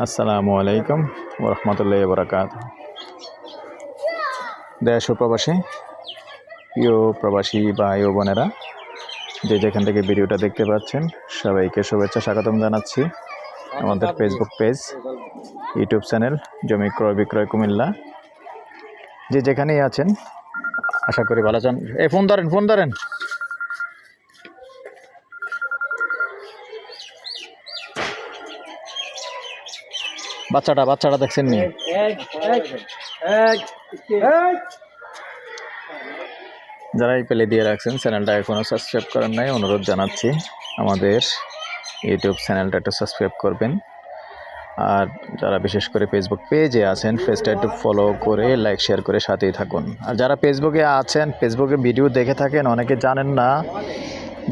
আসসালামু আলাইকুম ওয়া রাহমাতুল্লাহি ওয়া বারাকাতুহু। দেশ ও প্রবাসী প্রিয় প্রবাসী ভাই ও বোনেরা, যে যেখান থেকে ভিডিওটা দেখতে পাচ্ছেন সবাইকে শুভেচ্ছা স্বাগতম জানাচ্ছি। আমাদের ফেসবুক পেজ, ইউটিউব চ্যানেল জমি ক্রয় বিক্রয় কুমিল্লা, যে যেখানেই আছেন আশা করি ভালো আছেন। ফোন ধরেন বাচ্চাটা দেখছেন নি? যারা এই পেলে দিয়ে রাখছেন, চ্যানেলটা এখনও সাবস্ক্রাইব করেন নাই, অনুরোধ জানাচ্ছি আমাদের ইউটিউব চ্যানেলটা একটু সাবস্ক্রাইব করবেন। আর যারা বিশেষ করে ফেসবুক পেজে আছেন, পেজটা একটু ফলো করে লাইক শেয়ার করে সাথেই থাকুন। আর যারা ফেসবুকে আছেন, ফেসবুকে ভিডিও দেখে থাকেন, অনেকে জানেন না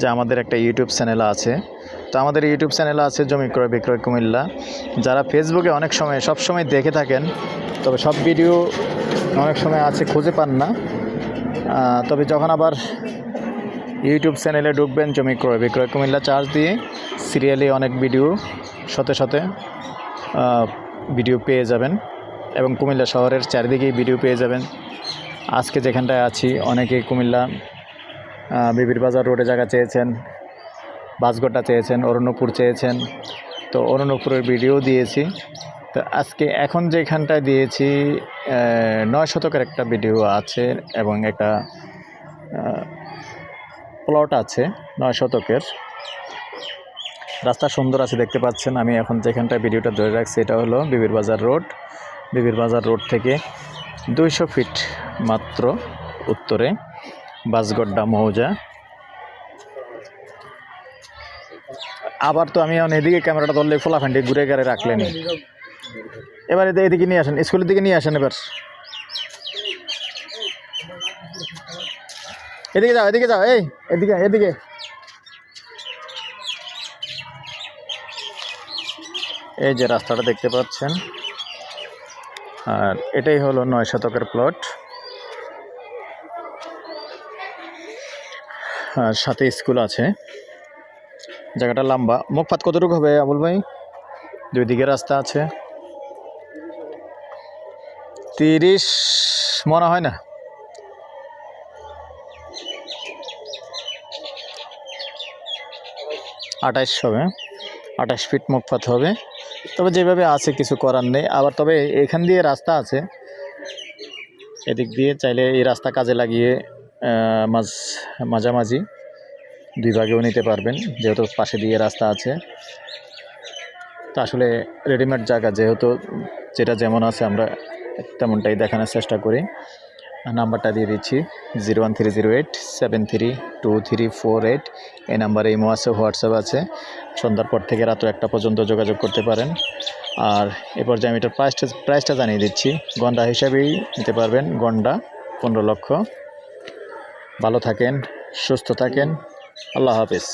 যে আমাদের একটা ইউটিউব চ্যানেল আছে। তো আমাদের ইউটিউব চ্যানেল আছে জমি ক্রয় বিক্রয় কুমিল্লা। যারা ফেসবুকে অনেক সময় সবসময় দেখে থাকেন, তবে সব ভিডিও অনেক সময় আছে খুঁজে পান না। তবে যখন আবার ইউটিউব চ্যানেলে ঢুকবেন জমি ক্রয় বিক্রয় কুমিল্লা চার্জ দিয়ে, সিরিয়ালি অনেক ভিডিও সাথে ভিডিও পেয়ে যাবেন এবং কুমিল্লা শহরের চারিদিকেই ভিডিও পেয়ে যাবেন। আজকে যেখানটায় আছি, অনেকে কুমিল্লা বিবির বাজার রোডে জায়গা চেয়েছেন, বাসগোটা চেয়েছেন, অরণ্যপুর চেয়েছেন। তো অরণ্যপুরের ভিডিও দিয়েছি। তো আজকে এখন যেখানটায় দিয়েছি 9 শতকের একটা ভিডিও আছে এবং একটা প্লট আছে 9 শতকের। রাস্তা সুন্দর আছে, দেখতে পাচ্ছেন। আমি এখন যেখানটায় ভিডিওটা ধরে রাখছি এটা হলো বিবির বাজার রোড। বিবির বাজার রোড থেকে 200 ফিট মাত্র উত্তরে বাসগড্ডা মৌজা। আবার তো আমি এখন এদিকে ক্যামেরাটা ধরলে ফোলাফান্ডি ঘুরে গাড়ি রাখলেনি। এবার এদিকে নিয়ে আসেন, স্কুলের দিকে নিয়ে আসেন। এবার এদিকে যাও এদিকে এই যে রাস্তাটা দেখতে পাচ্ছেন। আর এটাই হলো 9 শতকের প্লট। আর সাথে স্কুল আছে। জায়গাটা লম্বা। মুখপাত কতটুকু হবে আবুল ভাই? 2 দিকে রাস্তা আছে। 30 মনে হয় না, 28 হবে। 28 ফিট মুখপাত হবে। তবে যেভাবে আছে কিছু করার নেই। আবার তবে এখান দিয়ে রাস্তা আছে, এদিক দিয়ে চাইলে এই রাস্তা কাজে লাগিয়ে মাঝামাঝি 2 ভাগেও নিতে পারবেন, যেহেতু পাশে দিয়ে রাস্তা আছে। তা আসলে রেডিমেড জায়গা, যেহেতু যেটা যেমন আছে আমরা তেমনটাই দেখানোর চেষ্টা করি। নাম্বারটা দিয়ে দিচ্ছি 01308732348। এই নাম্বারে ইমো আছে, হোয়াটসঅ্যাপ আছে। সন্ধ্যার পর থেকে রাত 1টা পর্যন্ত যোগাযোগ করতে পারেন। আর এ পর্যায়ে আমি এটার প্রাইসটা জানিয়ে দিচ্ছি। গন্ডা হিসাবেই নিতে পারবেন। গন্ডা 15 লক্ষ। ভালো থাকেন, সুস্থ থাকেন, আল্লাহ হাফেজ।